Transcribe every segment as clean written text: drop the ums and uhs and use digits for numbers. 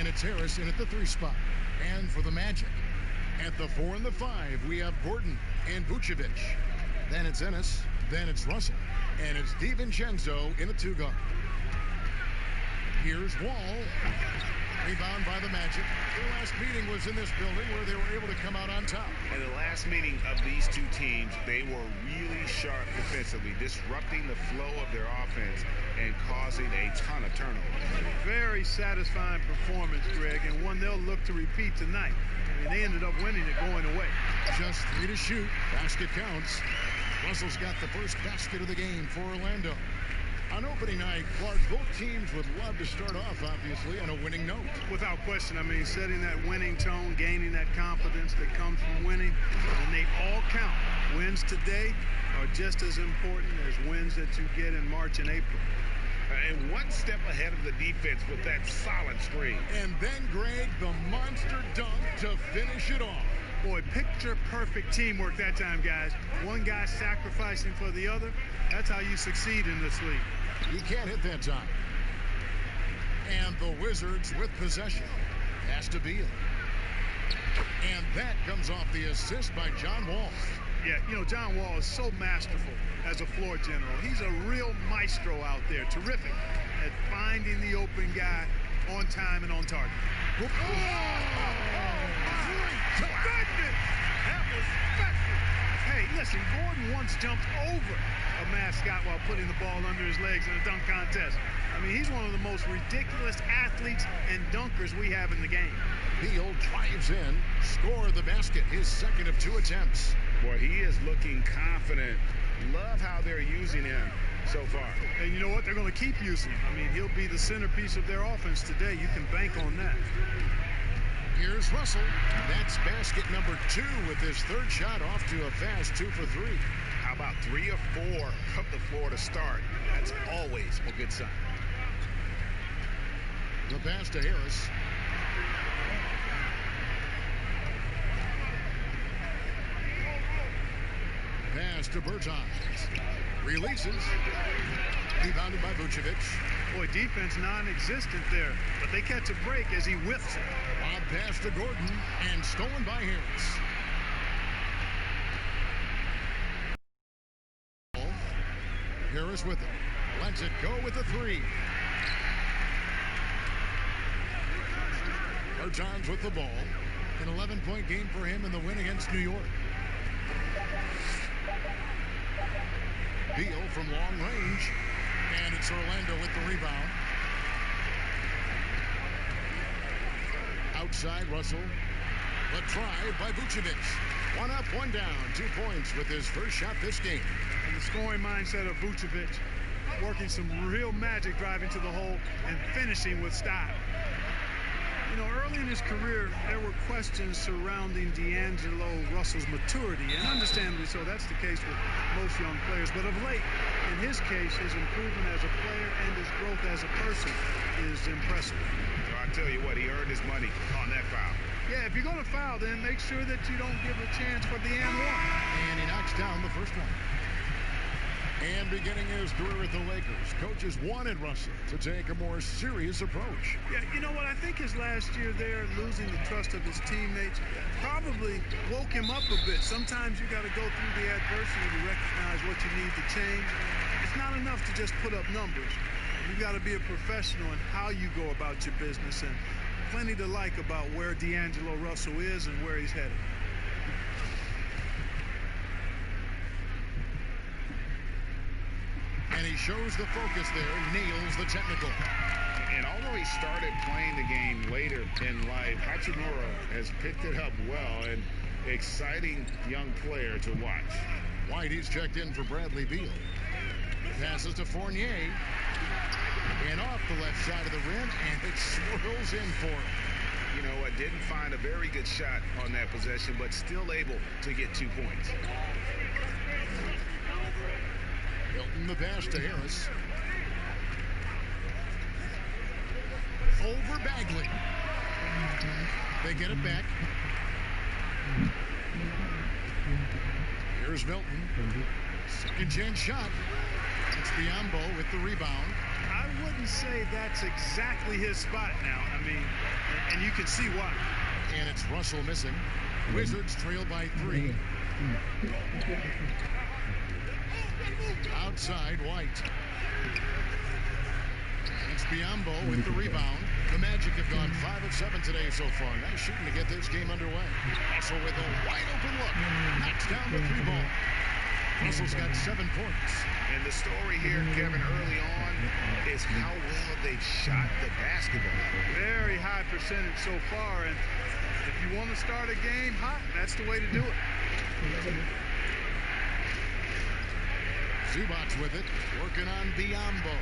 And it's Harris in at the 3 spot. And for the Magic, at the 4 and the 5, we have Gordon and Vucevic. Then it's Ennis. Then it's Russell. And it's DiVincenzo in a 2 guard. Here's Wall. Rebound by the Magic. Their last meeting was in this building where they were able to come out on top. In the last meeting of these two teams, they were really sharp defensively, disrupting the flow of their offense and causing a ton of turnovers. Very satisfying performance, Greg, and one they'll look to repeat tonight. I mean, they ended up winning it going away. Just 3 to shoot. Basket counts. Russell's got the first basket of the game for Orlando. On opening night, Clark, both teams would love to start off, obviously, on a winning note. Without question, I mean, setting that winning tone, gaining that confidence that comes from winning, and they all count. Wins today are just as important as wins that you get in March and April. And one step ahead of the defense with that solid screen. And then, Greg, the monster dunk to finish it off. Boy, picture-perfect teamwork that time, guys. One guy sacrificing for the other. That's how you succeed in this league. You can't hit that time. And the Wizards with possession. Has to be it. And that comes off the assist by John Wall. Yeah, you know, John Wall is so masterful as a floor general. He's a real maestro out there. Terrific at finding the open guy on time and on target. Oh! Goodness! That was special. Hey, listen, Gordon once jumped over a mascot while putting the ball under his legs in a dunk contest. I mean, he's one of the most ridiculous athletes and dunkers we have in the game. Beal drives in, score the basket, his second of 2 attempts. Boy, he is looking confident. Love how they're using him so far. And you know what? They're going to keep using him. I mean, he'll be the centerpiece of their offense today. You can bank on that. Here's Russell. That's basket number 2 with his third shot off to a fast 2 for 3. How about 3 or 4 from the floor to start? That's always a good sign. The pass to Harris. Pass to Bertans. Releases. Rebounded by Vucevic. Boy, defense non-existent there, but they catch a break as he whiffs it. Lob pass to Gordon and stolen by Harris. Harris with it. Lets it go with the 3. Bertans with the ball. An 11-point game for him in the win against New York. Beal from long range. And it's Orlando with the rebound. Outside, Russell. The try by Vucevic. 1 up, 1 down. 2 points with his first shot this game. And the scoring mindset of Vucevic, working some real magic driving to the hole and finishing with style. You know, early in his career, there were questions surrounding D'Angelo Russell's maturity, and understandably so. That's the case with most young players. But of late, in his case, his improvement as a player and his growth as a person is impressive. So I tell you what, he earned his money on that foul. Yeah, if you're going to foul, then make sure that you don't give a chance for the and one. And he knocks down the first one. And beginning his career at the Lakers, coaches wanted Russell to take a more serious approach. Yeah, you know what? I think his last year there, losing the trust of his teammates, probably woke him up a bit. Sometimes you got to go through the adversity to recognize what you need to change. It's not enough to just put up numbers. You got to be a professional in how you go about your business, and plenty to like about where D'Angelo Russell is and where he's headed. And he shows the focus there, nails the technical. And although he started playing the game later in life, Hachimura has picked it up well, and exciting young player to watch. Whitey's checked in for Bradley Beal. Passes to Fournier. And off the left side of the rim, and it swirls in for him. You know what, didn't find a very good shot on that possession, but still able to get 2 points. Hilton the pass to Harris. Over Bagley. They get it back. Here's Milton. Second chance shot. It's Biombo with the rebound. I wouldn't say that's exactly his spot now. I mean, and you can see why. And it's Russell missing. Wizards trail by 3. Outside, White. It's Biombo with the rebound. The Magic have gone 5 of 7 today so far. Nice shooting to get this game underway. Russell with a wide open look. Knocks down the 3 ball. Russell's got 7 points. And the story here, Kevin, early on is how well they've shot the basketball. Very high percentage so far. And if you want to start a game hot, that's the way to do it. Zubac with it, working on Biombo.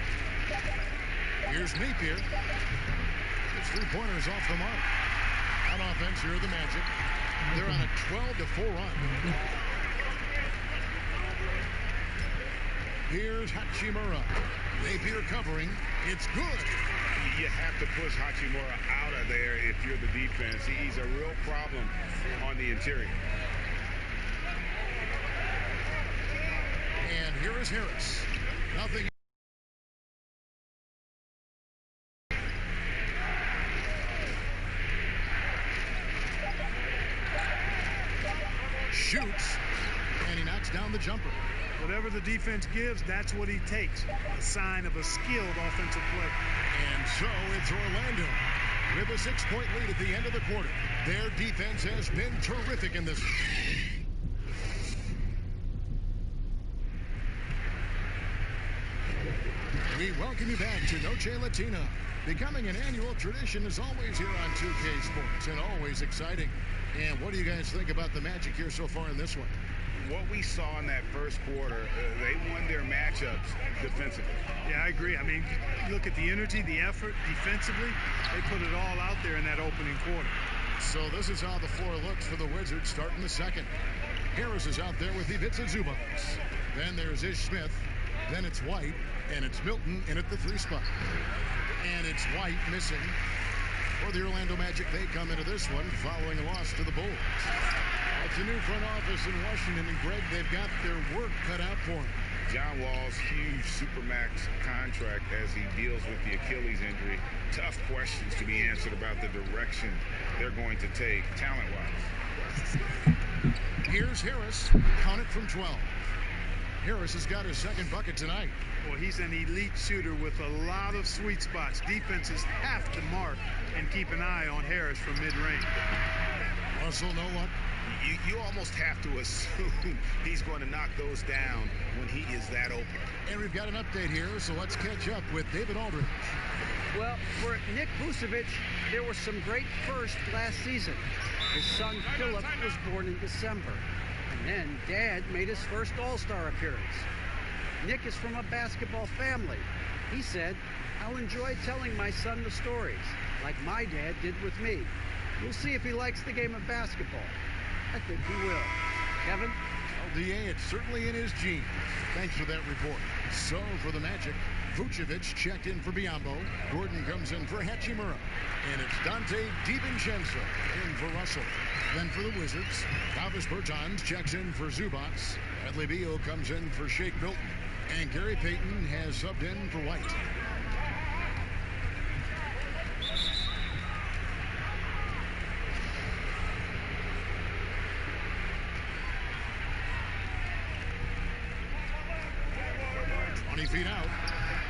Here's Napier. His 3-pointers off the mark. On offense, here are the Magic. They're on a 12-4 run. Here's Hachimura. Napier covering. It's good. You have to push Hachimura out of there if you're the defense. He's a real problem on the interior. And here is Harris. Nothing. Shoots, and he knocks down the jumper. Whatever the defense gives, that's what he takes. A sign of a skilled offensive play. And so it's Orlando with a 6-point lead at the end of the quarter. Their defense has been terrific in this. We welcome you back to Noche Latina. Becoming an annual tradition is always here on 2K Sports and always exciting. And what do you guys think about the Magic here so far in this one? What we saw in that first quarter, they won their matchups defensively. Yeah, I agree. I mean, you look at the energy, the effort defensively, they put it all out there in that opening quarter. So this is how the floor looks for the Wizards starting the second. Harris is out there with Ivica Zubac. Then there's Ish Smith. Then it's White. And it's Milton in at the 3 spot. And it's White missing. For the Orlando Magic, they come into this one following a loss to the Bulls. It's a new front office in Washington, and Greg, they've got their work cut out for them. John Wall's huge Supermax contract as he deals with the Achilles injury. Tough questions to be answered about the direction they're going to take talent-wise. Here's Harris. Count it from 12. Harris has got his second bucket tonight. Well, he's an elite shooter with a lot of sweet spots. Defenses have to mark and keep an eye on Harris from mid-range. Russell, know what? You almost have to assume he's going to knock those down when he is that open. And we've got an update here, so let's catch up with David Aldridge. Well, for Nick Vucevic, there were some great firsts last season. His son Philip was born in December. And then Dad made his first All-Star appearance. Nick is from a basketball family. He said, "I'll enjoy telling my son the stories, like my dad did with me. We'll see if he likes the game of basketball." I think he will. Kevin? LDA, it's certainly in his genes. Thanks for that report. So, for the Magic, Vucevic checked in for Biombo. Gordon comes in for Hachimura. And it's Dante DiVincenzo in for Russell. Then for the Wizards, Davis Bertans checks in for Zubac. Bradley Beal comes in for Shake Milton. And Gary Payton has subbed in for White. Feet out.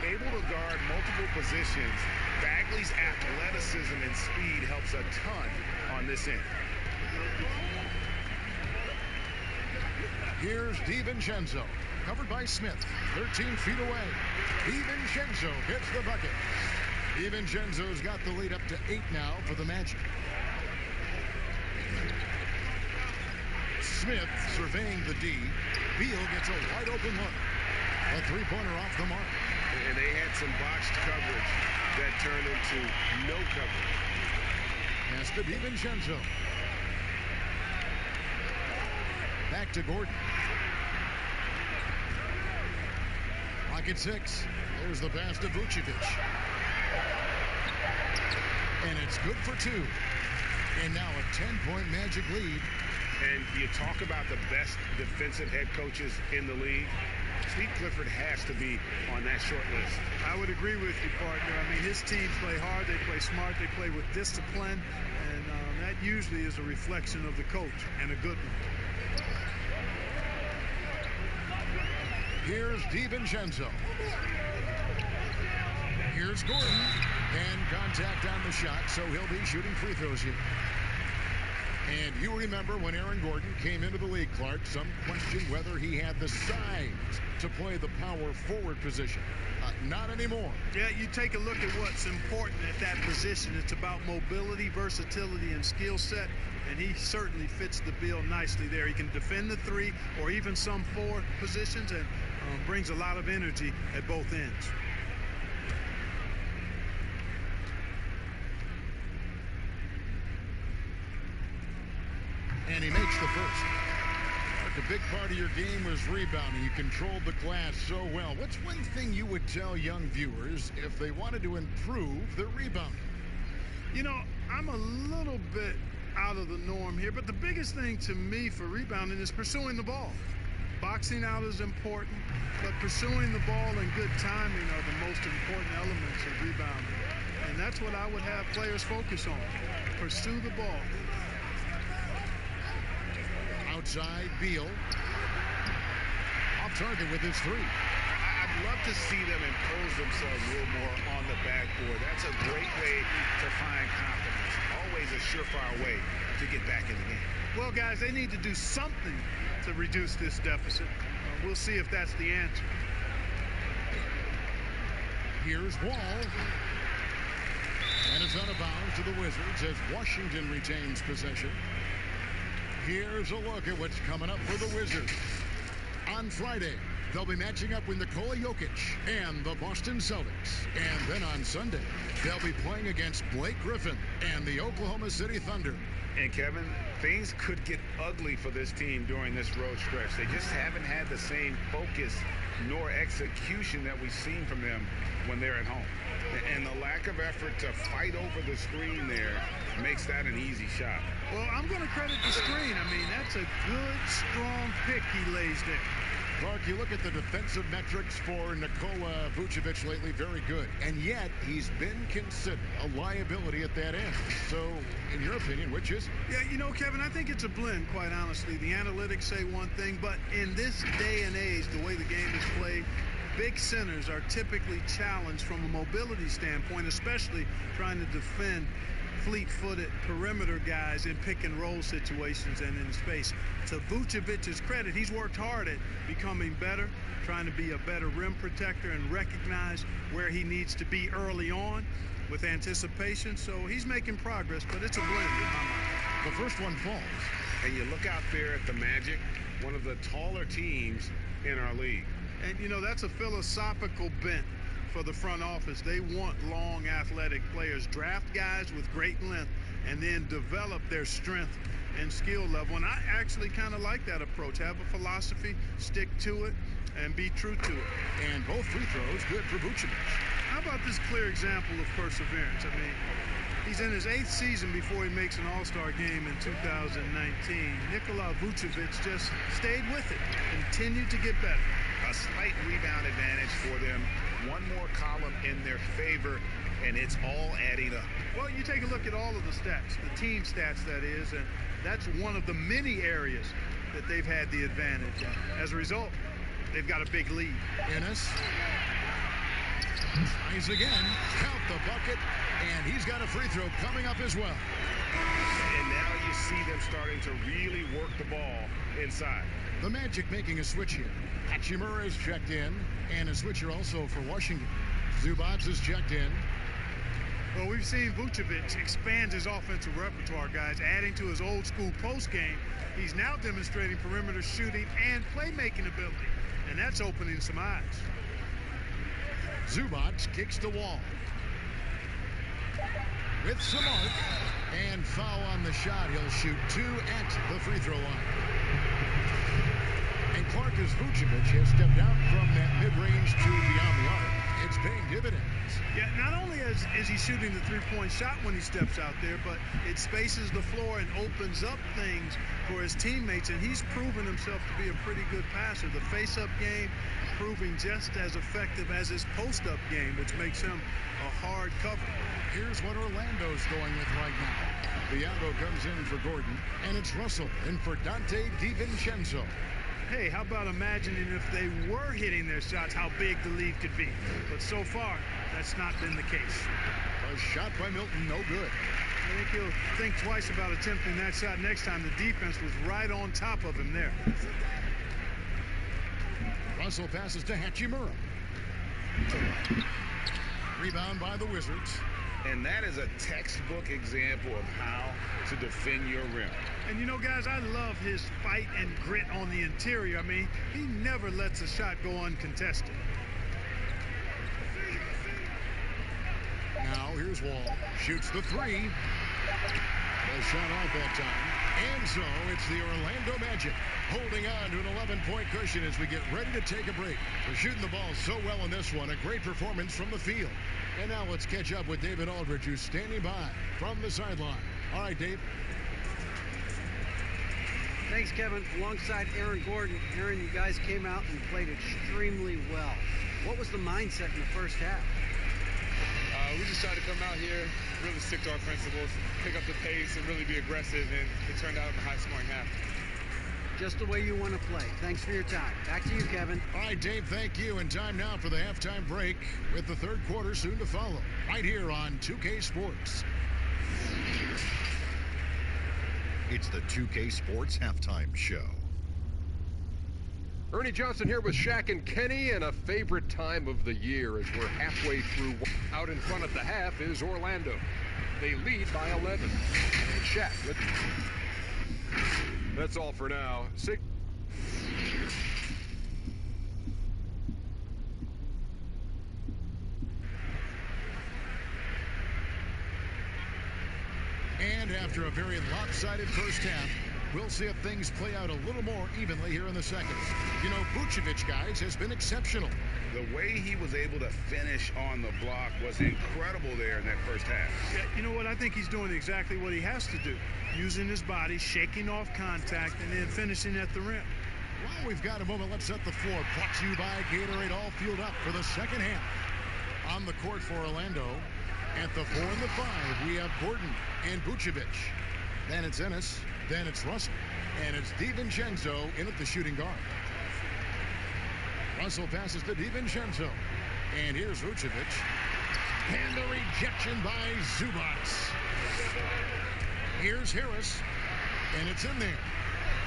Able to guard multiple positions, Bagley's athleticism and speed helps a ton on this end. Here's DiVincenzo, covered by Smith, 13 feet away. DiVincenzo hits the bucket. DiVincenzo's got the lead up to 8 now for the Magic. Smith surveying the D. Beal gets a wide open look. A 3-pointer off the mark. And they had some botched coverage that turned into no coverage. Pass to DiVincenzo. Back to Gordon. Clock at 6. There's the pass to Vucevic. And it's good for 2. And now a 10-point Magic lead. And you talk about the best defensive head coaches in the league. Steve Clifford has to be on that short list. I would agree with you, partner. I mean, his teams play hard, they play smart, they play with discipline, and that usually is a reflection of the coach, and a good one. Here's DiVincenzo. Here's Gordon. And contact on the shot, so he'll be shooting free throws here. And you remember when Aaron Gordon came into the league, Clark, some questioned whether he had the size to play the power forward position. Not anymore. Yeah, you take a look at what's important at that position. It's about mobility, versatility, and skill set, and he certainly fits the bill nicely there. He can defend the three or even some four positions, and brings a lot of energy at both ends. And he makes the first. The big part of your game was rebounding. You controlled the glass so well. What's one thing you would tell young viewers if they wanted to improve their rebounding? You know, I'm a little bit out of the norm here, but the biggest thing to me for rebounding is pursuing the ball. Boxing out is important, but pursuing the ball and good timing are the most important elements of rebounding. And that's what I would have players focus on. Pursue the ball. Outside, Beal. Off target with his three. I'd love to see them impose themselves a little more on the backboard. That's a great way to find confidence. Always a surefire way to get back in the game. Well, guys, they need to do something to reduce this deficit. We'll see if that's the answer. Here's Wall. And it's out of bounds to the Wizards as Washington retains possession. Here's a look at what's coming up for the Wizards. On Friday, they'll be matching up with Nikola Jokic and the Boston Celtics. And then on Sunday, they'll be playing against Blake Griffin and the Oklahoma City Thunder. And Kevin, things could get ugly for this team during this road stretch. They just haven't had the same focus nor execution that we've seen from them when they're at home. And the lack of effort to fight over the screen there makes that an easy shot. Well, I'm going to credit the screen. I mean, that's a good, strong pick he lays there. Clark, you look at the defensive metrics for Nikola Vucevic lately, very good. And yet, he's been considered a liability at that end. So, in your opinion, which is it? Yeah, you know, Kevin, I think it's a blend, quite honestly. The analytics say one thing, but in this day and age, the way the game is played, big centers are typically challenged from a mobility standpoint, especially trying to defend fleet-footed perimeter guys in pick-and-roll situations and in space. To Vucevic's credit, he's worked hard at becoming better, trying to be a better rim protector and recognize where he needs to be early on with anticipation. So he's making progress, but it's a blend in my mind. The first one falls. And you look out there at the Magic, one of the taller teams in our league. And, you know, that's a philosophical bent for the front office. They want long, athletic players, draft guys with great length, and then develop their strength and skill level. And I actually kind of like that approach. Have a philosophy, stick to it, and be true to it. And both free throws good for Vucevic. How about this clear example of perseverance? I mean, he's in his 8th season before he makes an All-Star game in 2019. Nikola Vucevic just stayed with it, continued to get better. A slight rebound advantage for them. One more column in their favor, and it's all adding up. Well, you take a look at all of the stats, the team stats, that is, and that's one of the many areas that they've had the advantage. And as a result, they've got a big lead. Ennis tries again, count the bucket, and he's got a free throw coming up as well. And now you see them starting to really work the ball inside. The Magic making a switch here. Hachimura is checked in, and a switcher also for Washington. Zubac is checked in. Well, we've seen Vucevic expand his offensive repertoire, guys, adding to his old-school post game. He's now demonstrating perimeter shooting and playmaking ability, and that's opening some eyes. Zubac kicks the wall. With some arc, and foul on the shot. He'll shoot 2 at the free throw line. And Clark, as Vucevic has stepped out from that mid-range to beyond the arc, it's it's paying dividends. Yeah, not only is he shooting the three-point shot when he steps out there, but it spaces the floor and opens up things for his teammates, and he's proven himself to be a pretty good passer. The face-up game proving just as effective as his post-up game, which makes him a hard cover. Here's what Orlando's going with right now. Biago comes in for Gordon, and it's Russell in for Dante DiVincenzo. Hey, how about imagining if they were hitting their shots, how big the lead could be? But so far, that's not been the case. A shot by Milton, no good. I think he'll think twice about attempting that shot next time. The defense was right on top of him there. Russell passes to Hachimura. Rebound by the Wizards. And that is a textbook example of how to defend your rim. And you know, guys, I love his fight and grit on the interior. I mean, he never lets a shot go uncontested. Now here's Wall. Shoots the three. The shot off that time. And so it's the Orlando Magic holding on to an 11-point cushion as we get ready to take a break. They're shooting the ball so well in this one. A great performance from the field. And now let's catch up with David Aldridge, who's standing by from the sideline. All right, Dave. Thanks, Kevin. Alongside Aaron Gordon. Aaron, you guys came out and played extremely well. What was the mindset in the first half? We just tried to come out here, really stick to our principles, pick up the pace, and really be aggressive, and it turned out in a high-scoring half. Just the way you want to play. Thanks for your time. Back to you, Kevin. All right, Dave, thank you. And time now for the halftime break with the third quarter soon to follow. Right here on 2K Sports. It's the 2K Sports Halftime Show. Ernie Johnson here with Shaq and Kenny, and a favorite time of the year as we're halfway through. Out in front at the half is Orlando. They lead by 11. And Shaq, that's all for now. And after a very lopsided first half, we'll see if things play out a little more evenly here in the second. You know, Vucevic, guys, has been exceptional. The way he was able to finish on the block was incredible there in that first half. Yeah, you know what? I think he's doing exactly what he has to do. Using his body, shaking off contact, and then finishing at the rim. Well, we've got a moment. Let's set the floor. Brought to you by Gatorade, all fueled up for the second half. On the court for Orlando, at the 4 and the 5, we have Gordon and Vucevic. Then it's Ennis. Then it's Russell. And it's DiVincenzo in at the shooting guard. Russell passes to DiVincenzo. And here's Vucevic. And the rejection by Zubac. Here's Harris. And it's in there.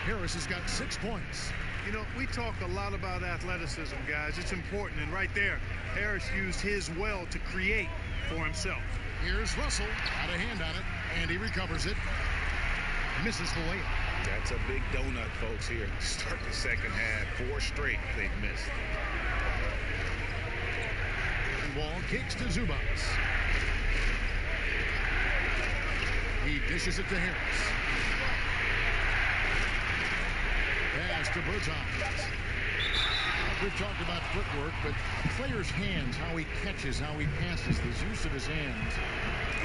Harris has got 6 points. You know, we talk a lot about athleticism, guys. It's important. And right there, Harris used his well to create for himself. Here's Russell. Got a hand on it. And he recovers it. Misses the layup. That's a big donut, folks, here. Start the second half. 4 straight they've missed. And Wall kicks to Zubac. He dishes it to Harris. Pass to Bertans. We've talked about footwork, but a player's hands, how he catches, how he passes, the use of his hands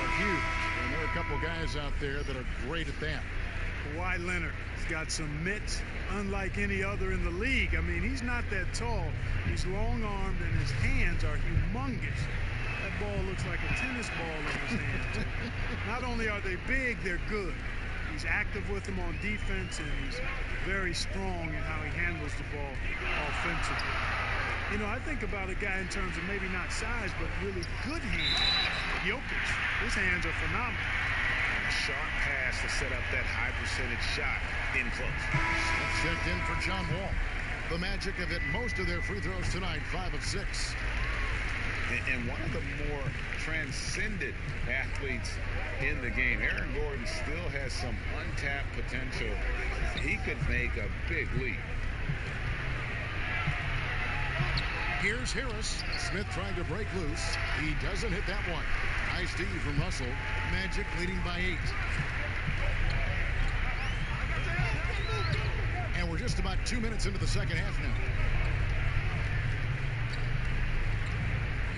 are huge. And there are a couple guys out there that are great at that. Kawhi Leonard has got some mitts unlike any other in the league. I mean, he's not that tall. He's long-armed, and his hands are humongous. That ball looks like a tennis ball in his hands. Not only are they big, they're good. He's active with them on defense, and he's very strong in how he handles the ball offensively. You know, I think about a guy in terms of maybe not size, but really good hands. Jokic, his hands are phenomenal. Sharp pass to set up that high percentage shot in close. Checked in for John Wall. The Magic have hit most of their free throws tonight, 5 of 6. And one of the more transcendent athletes in the game. Aaron Gordon still has some untapped potential. He could make a big leap. Here's Harris. Smith trying to break loose. He doesn't hit that one. Nice D from Russell. Magic leading by 8. And we're just about 2 minutes into the second half now.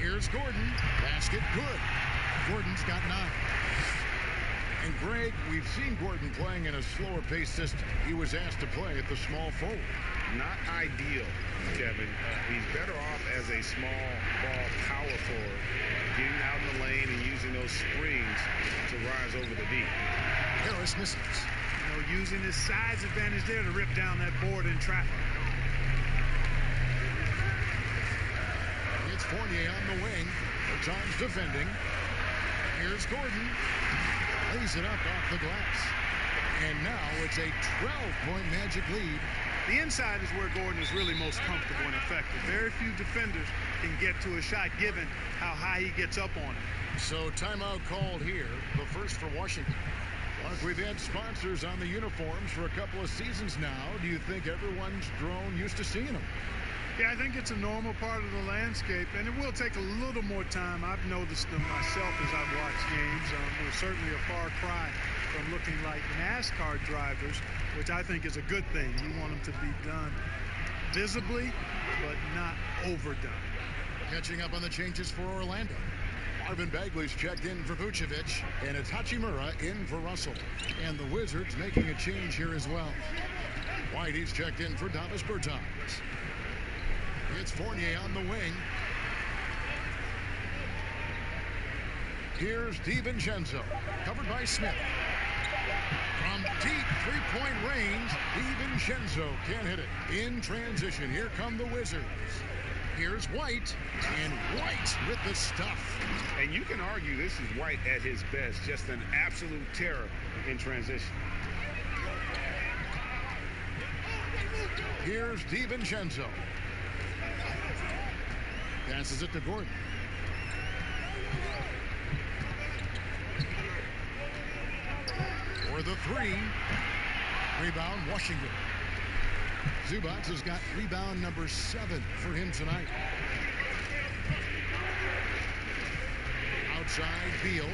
Here's Gordon. Basket good. Gordon's got 9. And Greg, we've seen Gordon playing in a slower pace system. He was asked to play at the small forward. Not ideal, Kevin. He's better off as a small ball power forward, getting out in the lane and using those springs to rise over the D. Harris misses. Using his size advantage there to rip down that board in traffic. It's Fournier on the wing. The time's defending. Here's Gordon. Lays it up off the glass. And now it's a 12-point Magic lead. The inside is where Gordon is really most comfortable and effective. Very few defenders can get to a shot given how high he gets up on it. So timeout called here, the first for Washington. Mark, we've had sponsors on the uniforms for a couple of seasons now. Do you think everyone's grown used to seeing them? Yeah, I think it's a normal part of the landscape, and it will take a little more time. I've noticed them myself as I've watched games. We're certainly a far cry from looking like NASCAR drivers, which I think is a good thing. You want them to be done visibly, but not overdone. Catching up on the changes for Orlando. Marvin Bagley's checked in for Vucevic, and it's Hachimura in for Russell. And the Wizards making a change here as well. Whitey's checked in for Davis Bertans. It's Fournier on the wing. Here's DiVincenzo, covered by Smith. From deep three-point range, DiVincenzo can't hit it. In transition, here come the Wizards. Here's White, and White with the stuff. And you can argue this is White at his best, just an absolute terror in transition. Here's DiVincenzo. Passes it to Gordon. For the 3. Rebound, Washington. Zubac has got rebound number 7 for him tonight. Outside, Beal.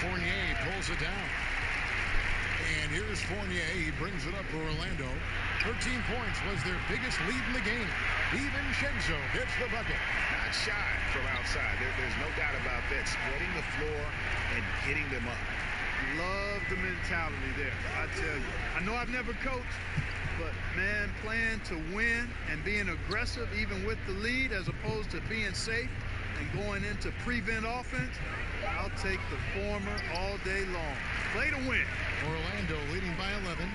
Fournier pulls it down. And here's Fournier. He brings it up for Orlando. 13 points was their biggest lead in the game. DiVincenzo hits the bucket. Not shy from outside. There's no doubt about that. Spreading the floor and hitting them up. Love the mentality there, I tell you. I know I've never coached, but, man, playing to win and being aggressive even with the lead as opposed to being safe and going into prevent offense, I'll take the former all day long. Play to win. Orlando leading by 11.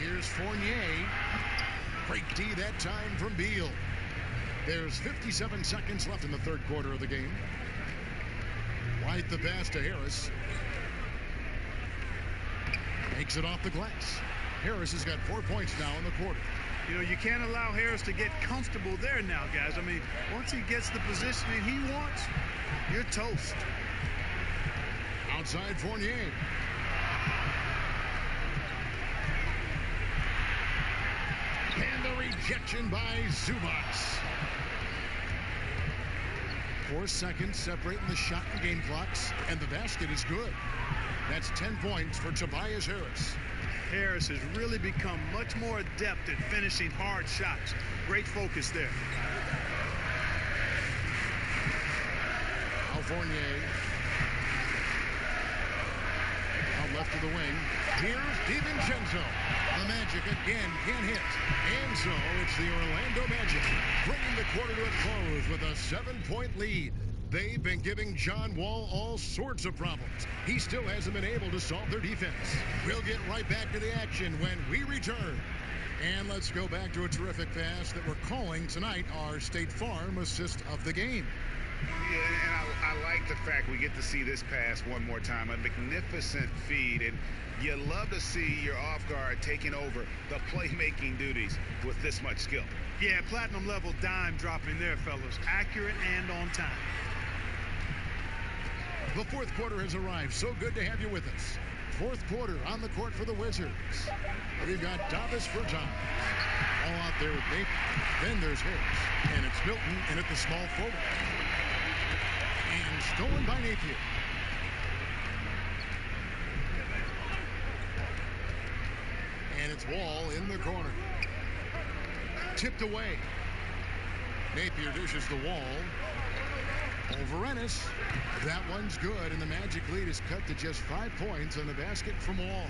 Here's Fournier. Great D that time from Beal. There's 57 seconds left in the third quarter of the game. White the pass to Harris. Makes it off the glass. Harris has got 4 points now in the quarter. You know, you can't allow Harris to get comfortable there now, guys. I mean, once he gets the positioning he wants, you're toast. Outside Fournier. And the rejection by Zubac. 4 seconds separating the shot and game clocks, and the basket is good. That's 10 points for Tobias Harris. Harris has really become much more adept at finishing hard shots. Great focus there. Now Fournier. Out left of the wing. Here's DiVincenzo. The Magic again can't hit. And so it's the Orlando Magic bringing the quarter to a close with a 7-point lead. They've been giving John Wall all sorts of problems. He still hasn't been able to solve their defense. We'll get right back to the action when we return. And let's go back to a terrific pass that we're calling tonight our State Farm assist of the game. Yeah, and I like the fact we get to see this pass one more time. A magnificent feed, and you love to see your off guard taking over the playmaking duties with this much skill. Yeah, platinum level dime dropping there, fellas. Accurate and on time. The fourth quarter has arrived. So good to have you with us. Fourth quarter on the court for the Wizards. We've got Davis Bertans all out there with Napier. Then there's Harris. And it's Milton in at the small forward. And stolen by Napier. And it's Wall in the corner. Tipped away. Napier dishes the Wall. Over Ennis. That one's good, and the Magic lead is cut to just 5 points on the basket from Wall.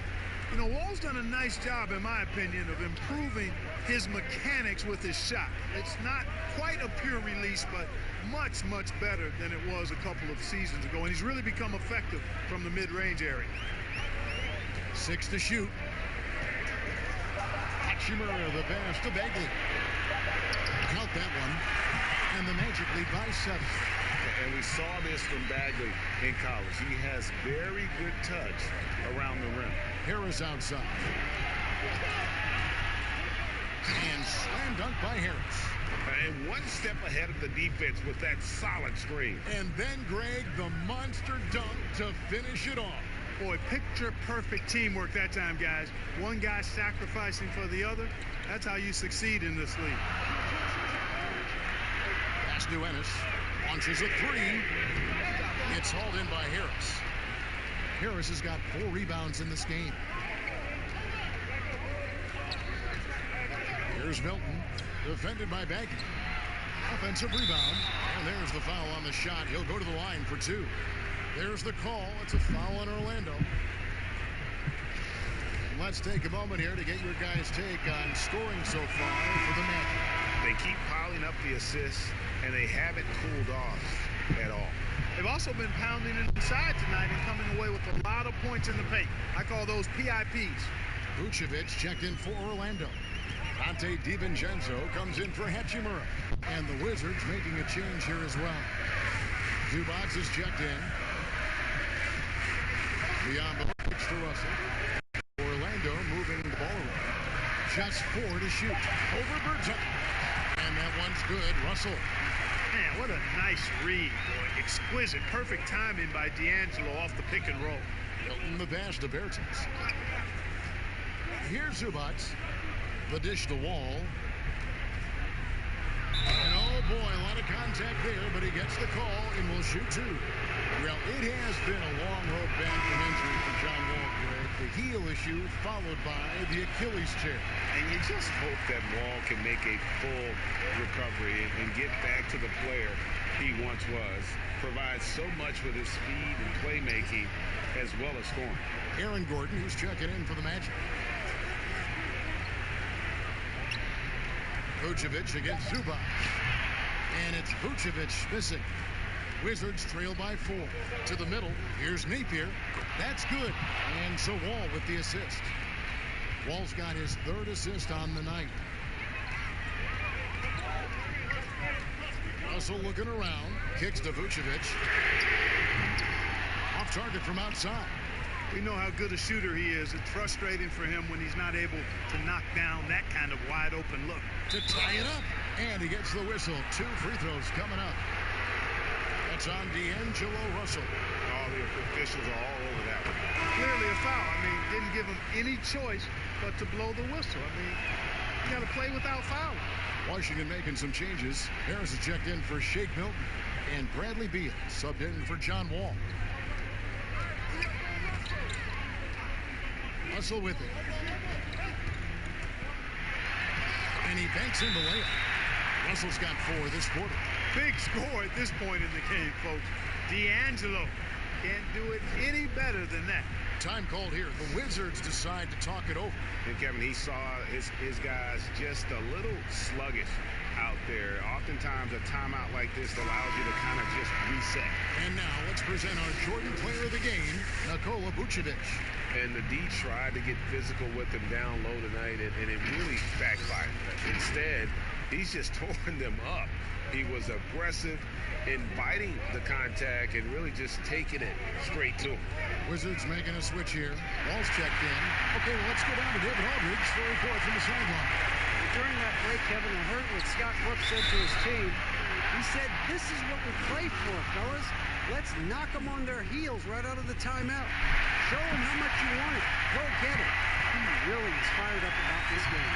You know, Wall's done a nice job, in my opinion, of improving his mechanics with his shot. It's not quite a pure release, but much, much better than it was a couple of seasons ago. And he's really become effective from the mid-range area. 6 to shoot. Hachimura, the pass to Bagley. Count that one. And the Magic lead by 7. And we saw this from Bagley in college. He has very good touch around the rim. Harris outside. And slam dunk by Harris. And one step ahead of the defense with that solid screen. And then Greg, the monster dunk to finish it off. Boy, picture-perfect teamwork that time, guys. One guy sacrificing for the other. That's how you succeed in this league. Pass to Ennis. Launches a 3. It's hauled in by Harris. Harris has got 4 rebounds in this game. Here's Milton, defended by Bagley. Offensive rebound, and there's the foul on the shot. He'll go to the line for 2. There's the call. It's a foul on Orlando. Let's take a moment here to get your guys' take on scoring so far for the Magic. They keep piling up the assists, and they haven't cooled off at all. They've also been pounding inside tonight and coming away with a lot of points in the paint. I call those PIPs. Vucevic checked in for Orlando. Dante DiVincenzo comes in for Hachimura. And the Wizards making a change here as well. Zubac is checked in. Beyond the pitch for Russell. Orlando moving the ball around. Just 4 to shoot. Over Berton. And that one's good. Russell. Man, what a nice read, boy. Exquisite. Perfect timing by D'Angelo off the pick and roll. Milton the pass to Bertans. Here's Zubac. The dish to Wall. And oh boy, a lot of contact there, but he gets the call and will shoot 2. Well, it has been a long road back from injury for John Wall, Greg. The heel issue followed by the Achilles tear. And you just hope that Wall can make a full recovery and get back to the player he once was. Provides so much with his speed and playmaking as well as scoring. Aaron Gordon, who's checking in for the Magic. Vucevic against Zubac. And it's Vucevic missing. Wizards trail by 4. To the middle. Here's Napier. That's good. And so Wall with the assist. Wall's got his 3rd assist on the night. Russell looking around. Kicks to Vucevic. Off target from outside. We know how good a shooter he is. It's frustrating for him when he's not able to knock down that kind of wide open look. To tie it up. And he gets the whistle. 2 free throws coming up. That's on D'Angelo Russell. All the officials are all over that one. Clearly a foul. I mean, didn't give him any choice but to blow the whistle. I mean, you got to play without fouling. Washington making some changes. Harris is checked in for Shake Milton. And Bradley Beal subbed in for John Wall. Russell with it. And he banks in the layup. Russell's got 4 this quarter. Big score at this point in the game, folks. D'Angelo can't do it any better than that. Time called here. The Wizards decide to talk it over. And Kevin, he saw his guys just a little sluggish out there. Oftentimes a timeout like this allows you to kind of just reset. And now let's present our Jordan player of the game, Nikola Vucevic. And the D tried to get physical with him down low tonight, and it really backfired. Instead, he's just torn them up. He was aggressive, inviting the contact, and really just taking it straight to him. Wizards making a switch here. Wall's checked in. Okay, well, let's go down to David Aldridge for a report from the sideline. During that break, Kevin, I heard what Scott Brooks said to his team. He said, this is what we play for, fellas. Let's knock them on their heels right out of the timeout. Show them how much you want it. Go get it. He really is fired up about this game.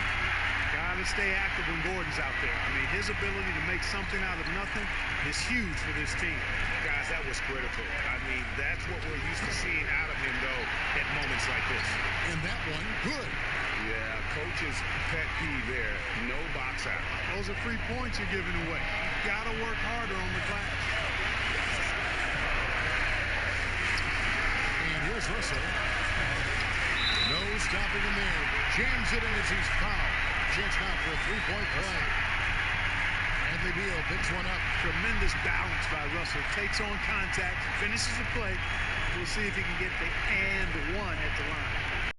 Got got to stay active when Gordon's out there. I mean, his ability to make something out of nothing is huge for this team. Guys, that was critical. I mean, that's what we're used to seeing out of him, though, at moments like this. And that one, good. Yeah, coach's pet peeve there. No box out. Those are free points you're giving away. You got to work harder on the glass. And here's Russell. No stopping him there. Jams it in as he's fouled. Chance now for a three-point play. Bradley Beal picks one up. Tremendous balance by Russell. Takes on contact, finishes the play. We'll see if he can get the and one at the line.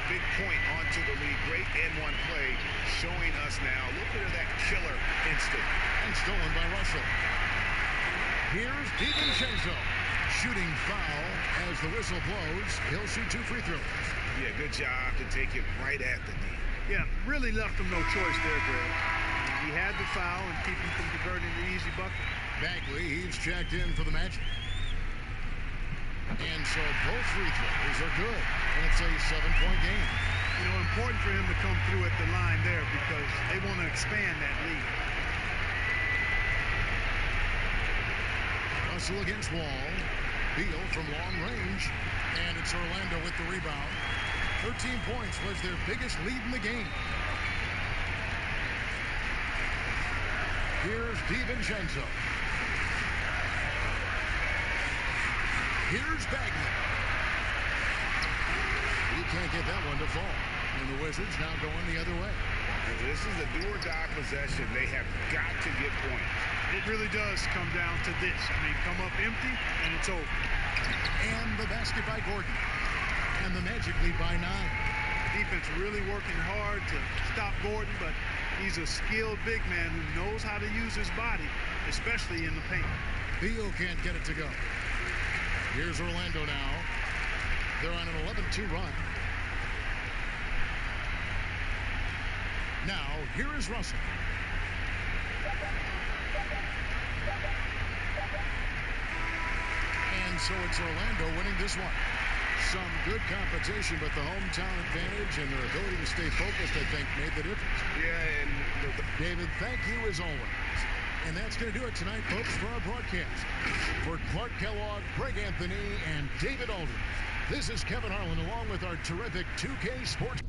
Big point onto the lead. Great and one play showing us now a little bit of that killer instinct. And stolen by Russell. Here's DiVincenzo. Shooting foul as the whistle blows. He'll shoot 2 free throws. Yeah, good job to take it right at the D. Yeah, really left him no choice there, Greg. He had the foul and keep him from converting the easy bucket. Bagley, he's checked in for the Magic. And so both free throws are good. And it's a 7-point game. You know, important for him to come through at the line there because they want to expand that lead. Russell against Wall. Beal from long range. And it's Orlando with the rebound. 13 points was their biggest lead in the game. Here's DiVincenzo. Here's Bagley. You can't get that one to fall. And the Wizards now going the other way. This is a do-or-die possession. They have got to get points. It really does come down to this. I mean, come up empty, and it's over. And the basket by Gordon. And the Magic lead by 9. Defense really working hard to stop Gordon, but he's a skilled big man who knows how to use his body, especially in the paint. Beal can't get it to go. Here's Orlando now. They're on an 11-2 run. Now, here is Russell. And so it's Orlando winning this one. Some good competition, but the hometown advantage and their ability to stay focused, I think, made the difference. Yeah, and David, thank you as always. And that's going to do it tonight, folks, for our broadcast. For Clark Kellogg, Greg Anthony, and David Aldridge, this is Kevin Harlan along with our terrific 2K Sports.